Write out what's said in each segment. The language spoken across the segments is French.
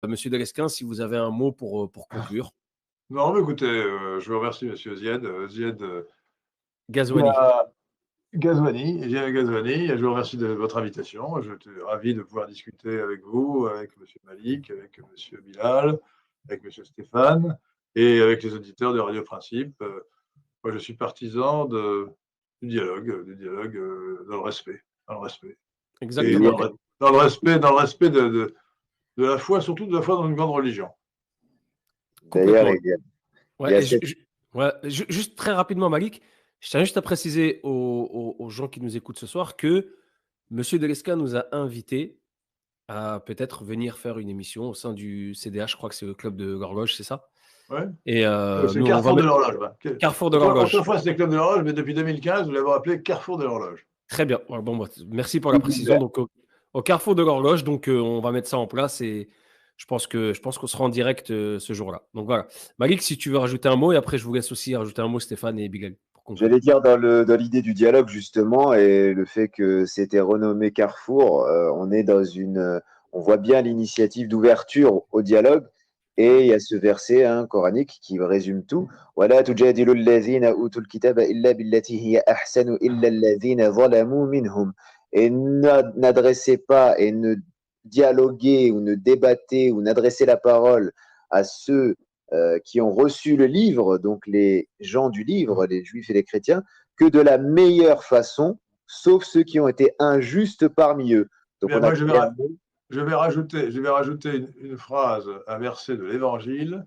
Monsieur Delesquin, si vous avez un mot pour conclure. Non, mais écoutez, je vous remercie, monsieur Zied Ghazouani. Ghazouani, je vous remercie de votre invitation. Je suis ravi de pouvoir discuter avec vous, avec monsieur Malik, avec monsieur Bilal, avec monsieur Stéphane et avec les auditeurs de Radio Principe. Moi, je suis partisan du dialogue dans le respect. Exactement. Dans le respect de la foi, surtout de la foi dans une grande religion. D'ailleurs, juste très rapidement, Malik, je tiens juste à préciser aux gens qui nous écoutent ce soir que Monsieur Delesquin nous a invités à peut-être venir faire une émission au sein du CDH, je crois que c'est le club de l'horloge, c'est ça? Ouais. Et c'est Carrefour de l'horloge. Carrefour de l'horloge. Autrefois, c'était Club de l'horloge, mais depuis 2015, vous l'avez appelé Carrefour de l'horloge. Très bien. Bon, merci pour la précision. Donc, au Carrefour de l'horloge, donc on va mettre ça en place et je pense qu'on sera en direct ce jour-là. Donc voilà. Malik, si tu veux rajouter un mot, et après je vous laisse aussi rajouter un mot, Stéphane et Bilal. J'allais dire dans l'idée du dialogue justement et le fait que c'était renommé Carrefour, on voit bien l'initiative d'ouverture au dialogue et il y a ce verset coranique qui résume tout. وَلَا تُجَادِلُوا الَّذِينَ أُوتُوا الْكِتَابَ إِلَّا بِالَّتِي هِيَ أَحْسَنُ إِلَّا الَّذِينَ ظَلَمُوا مِنْهُمْ. Et n'adressez pas et ne dialoguez ou ne débattez ou n'adressez la parole à ceux qui ont reçu le livre, donc les gens du livre, les juifs et les chrétiens, que de la meilleure façon, sauf ceux qui ont été injustes parmi eux. Donc moi, je vais rajouter une phrase, un verset de l'Évangile.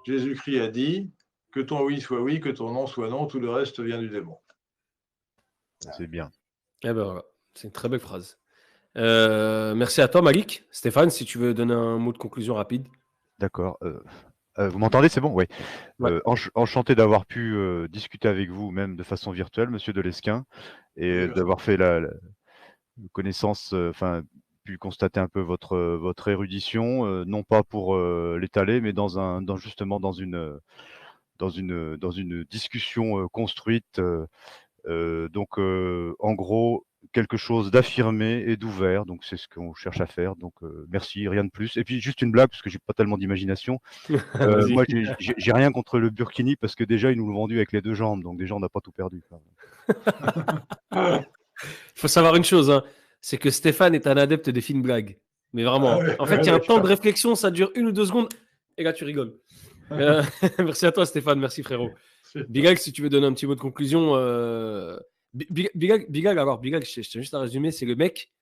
Jésus-Christ a dit que ton oui soit oui, que ton non soit non, tout le reste vient du démon. C'est bien. Eh ben voilà, c'est une très belle phrase. Merci à toi, Malik. Stéphane, si tu veux donner un mot de conclusion rapide. D'accord. Vous m'entendez, c'est bon? Oui. Ouais. Enchanté d'avoir pu discuter avec vous, même de façon virtuelle, monsieur Delesquin, et d'avoir fait la connaissance, pu constater un peu votre érudition, non pas pour l'étaler, mais justement dans une discussion construite. Donc, en gros, quelque chose d'affirmé et d'ouvert. Donc, c'est ce qu'on cherche à faire. Donc, merci, rien de plus. Et puis, juste une blague, parce que j'ai pas tellement d'imagination. Moi, j'ai rien contre le Burkini, parce que déjà, ils nous l'ont vendu avec les deux jambes. Donc, déjà, on n'a pas tout perdu. Il faut savoir une chose, c'est que Stéphane est un adepte des films blagues. Mais vraiment. En fait, il y a un temps de réflexion, ça dure 1 ou 2 secondes, et là, tu rigoles. Merci à toi, Stéphane. Merci, frérot. Bilal, si tu veux donner un petit mot de conclusion. Bilal, je tiens juste à résumer, c'est le mec,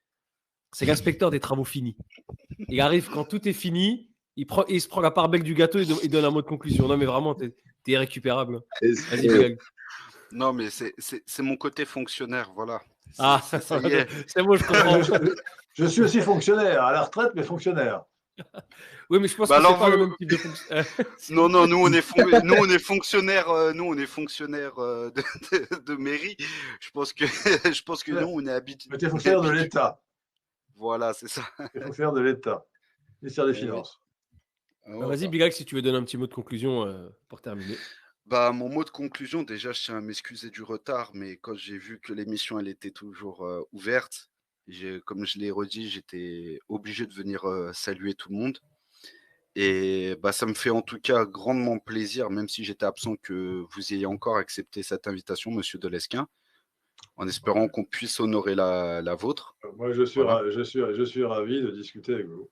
c'est l'inspecteur des travaux finis. Il arrive quand tout est fini, il se prend la part belle du gâteau et il donne un mot de conclusion. Non, mais vraiment, t'es irrécupérable. Vas-y, Bilal. Non, mais c'est mon côté fonctionnaire, voilà. Ça y est. C'est bon, je comprends. Je suis aussi fonctionnaire, à la retraite, mais fonctionnaire. Oui, mais je pense que c'est pas le même type de fonctionnaire. Non, nous on est fonctionnaires, de mairie. Je pense que nous on est habitués. Mais tu es fonctionnaire de l'État. Voilà, c'est ça. Tu es fonctionnaire de l'État, ministère des Finances. Vas-y, Bilal, si tu veux donner un petit mot de conclusion pour terminer. Mon mot de conclusion, déjà, je tiens à m'excuser du retard, mais quand j'ai vu que l'émission elle était toujours ouverte, comme je l'ai redit, j'étais obligé de venir saluer tout le monde. Et ça me fait en tout cas grandement plaisir, même si j'étais absent, que vous ayez encore accepté cette invitation, monsieur Delesquin, en espérant qu'on puisse honorer la vôtre. Moi, je suis ravi de discuter avec vous.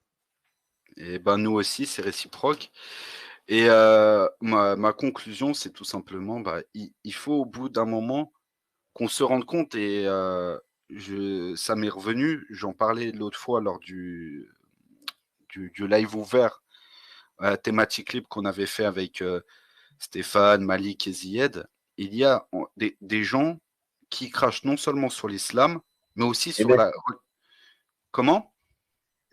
Et nous aussi, c'est réciproque. Et ma conclusion, c'est tout simplement, il faut au bout d'un moment qu'on se rende compte, et ça m'est revenu, j'en parlais l'autre fois lors du live ouvert thématique libre qu'on avait fait avec Stéphane, Malik et Zied. Il y a des gens qui crachent non seulement sur l'islam, mais aussi sur la... Comment?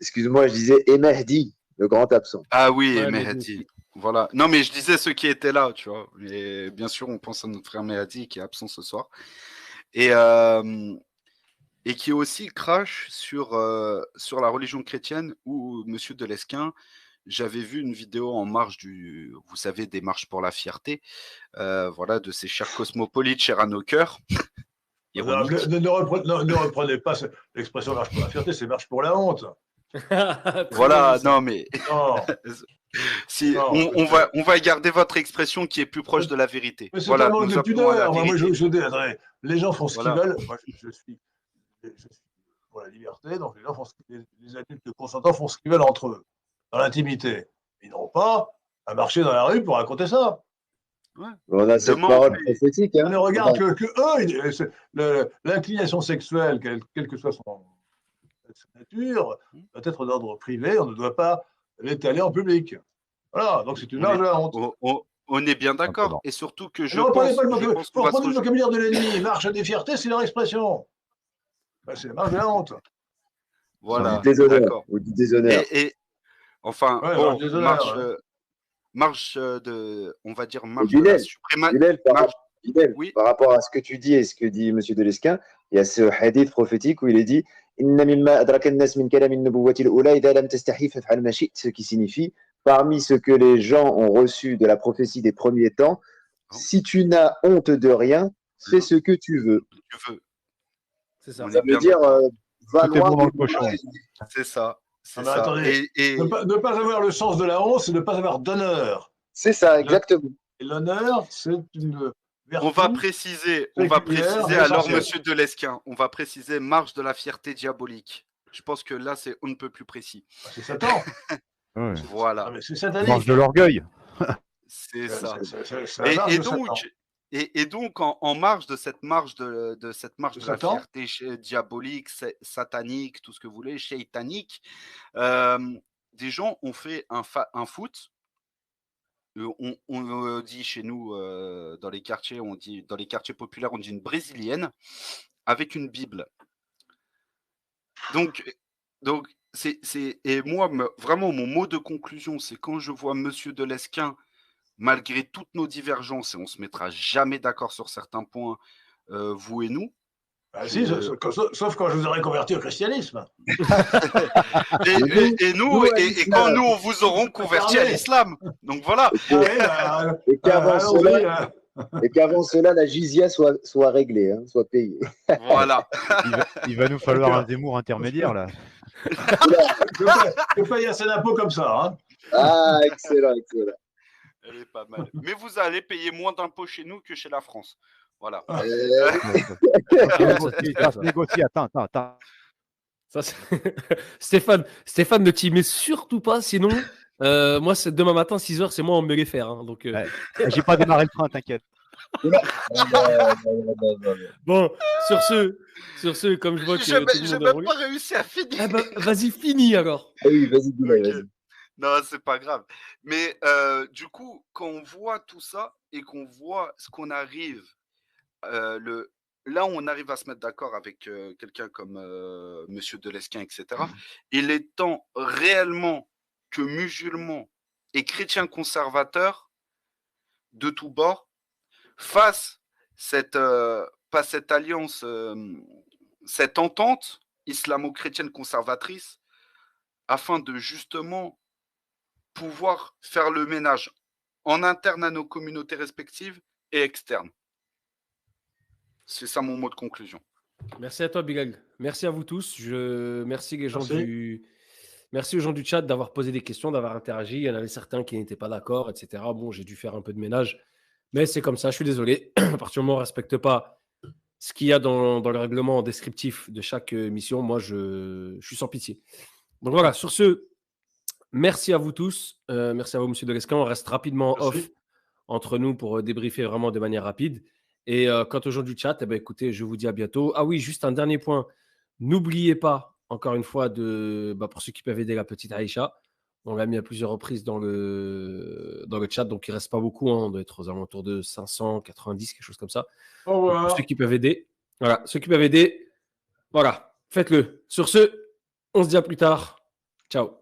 Excuse-moi, je disais Mehdi, le grand absent. Ah oui, Mehdi. Voilà. Non, mais je disais ceux qui étaient là, tu vois. Et bien sûr, on pense à notre frère Mehdi qui est absent ce soir. Et qui aussi crache sur la religion chrétienne, où monsieur Delesquin, j'avais vu une vidéo en marge vous savez, des marches pour la fierté, de ces chers cosmopolites chers à nos cœurs. Ne reprenez pas l'expression marche pour la fierté, c'est marche pour la honte. Voilà, non mais Non, si non, on va garder votre expression qui est plus proche de la vérité. mais c'est Voilà, un manque nous de appelons à la pudeur. Moi, vérité. attendez, les gens font ce qu'ils Voilà. veulent. Moi, je suis pour la liberté, donc les gens les adultes consentants font ce qu'ils veulent entre eux, dans l'intimité. Ils n'ont pas à marcher dans la rue pour raconter ça. On a cette Demain, parole prophétique. On Hein. ne regarde que eux. L'inclination sexuelle, quelle que soit sa nature, doit être d'ordre privé. On ne doit pas l'étaler en public. Voilà, donc c'est une marge de la honte. On est bien d'accord. Simplement. Et surtout que Ne reprenez pas le vocabulaire. pense Vous qu'on va se reprenez le vocabulaire de l'ennemi. Marche des fiertés, c'est leur expression. Ben, c'est la marge de la honte. Voilà, Du déshonneur. d'accord. Ou du déshonneur. Et enfin, Ouais, bon, marche des honneurs, marche de, on va dire, Et marche de la Bilal, suprématie. Bilal, Oui. par rapport à ce que tu dis et ce que dit M. Delesquin, il y a ce hadith prophétique où il est dit Inna mimma adraka an-nas min kalam an-nubuwwati al-ula idha lam tastahi faf'al ma shi'ta, ce qui signifie parmi ce que les gens ont reçu de la prophétie des premiers temps, si tu n'as honte de rien, fais ce que tu veux. Tu veux. C'est ça. On Ça est bien veut dire d'accord. va Tout est loin bon dans le du cochon. mal. C'est ça. C'est Ah, mais ça. attendez, Et ne pas avoir le sens de la honte, c'est ne pas avoir d'honneur. C'est ça, exactement. Et l'honneur, c'est une vertu. on va préciser séculière, mais alors, essentielle. Monsieur Delesquin, on va préciser marche de la fierté diabolique. Je pense que là, on ne peut plus précis. C'est Satan. Ouais. Voilà. Ah, mais c'est satanique. Marche de l'orgueil. C'est ça. C'est la marche Et de Satan. donc, et donc en marge de cette marche de la Satan. fierté diabolique, satanique, tout ce que vous voulez, shaitanique, des gens ont fait un foot. On dit chez nous dans les quartiers, dans les quartiers populaires, on dit une brésilienne avec une Bible. Donc et moi vraiment mon mot de conclusion, c'est quand je vois Monsieur Delesquin, malgré toutes nos divergences, et on se mettra jamais d'accord sur certains points, vous et nous. Ah, si, sauf quand je vous aurai converti au christianisme. Et quand nous, on vous aurons converti à l'islam. Donc voilà. Et qu'avant cela, la jizya soit réglée, hein, soit payée. Voilà. Il va nous falloir un Zemmour intermédiaire, là. Je paye assez d'impôts comme ça. Hein. Ah, excellent, excellent. Elle est pas mal. Mais vous allez payer moins d'impôts chez nous que chez la France. Voilà. Ça se négocie. Attends. Ça, Stéphane, ne t'y mets surtout pas, sinon, moi, c'est demain matin, 6h, c'est moi, on me les faire. Hein, donc, Ouais. J'ai pas démarré le train, t'inquiète. Bon, sur ce, comme je vois que J'ai tout le monde a même pas réussi à finir. Eh ben, vas-y, finis alors. Ah oui, vas-y, Bilal, Ok. vas-y. Non, c'est pas grave. Mais du coup, quand on voit tout ça et qu'on voit ce qu'on arrive, là où on arrive à se mettre d'accord avec quelqu'un comme Monsieur Delesquin, etc., il est temps réellement que musulmans et chrétiens conservateurs de tous bords fassent pas cette alliance, cette entente islamo-chrétienne conservatrice, afin de justement pouvoir faire le ménage en interne à nos communautés respectives et externes. C'est ça mon mot de conclusion. Merci à toi, Bilal. Merci à vous tous. Merci les gens Merci. Merci aux gens du chat d'avoir posé des questions, d'avoir interagi. Il y en avait certains qui n'étaient pas d'accord, etc. Bon, j'ai dû faire un peu de ménage, mais c'est comme ça. Je suis désolé. À partir du moment où on ne respecte pas ce qu'il y a dans le règlement descriptif de chaque mission, moi, je suis sans pitié. Donc voilà, sur ce, merci à vous tous. Merci à vous, Monsieur Delesquin. On reste rapidement off entre nous pour débriefer vraiment de manière rapide. Et quant aux gens du chat, écoutez, je vous dis à bientôt. Ah oui, juste un dernier point. N'oubliez pas, encore une fois, pour ceux qui peuvent aider la petite Aïcha, on l'a mis à plusieurs reprises dans le chat, donc il ne reste pas beaucoup. Hein, on doit être aux alentours de 590, quelque chose comme ça. Au revoir. Pour ceux qui peuvent aider, voilà, faites-le. Sur ce, on se dit à plus tard. Ciao.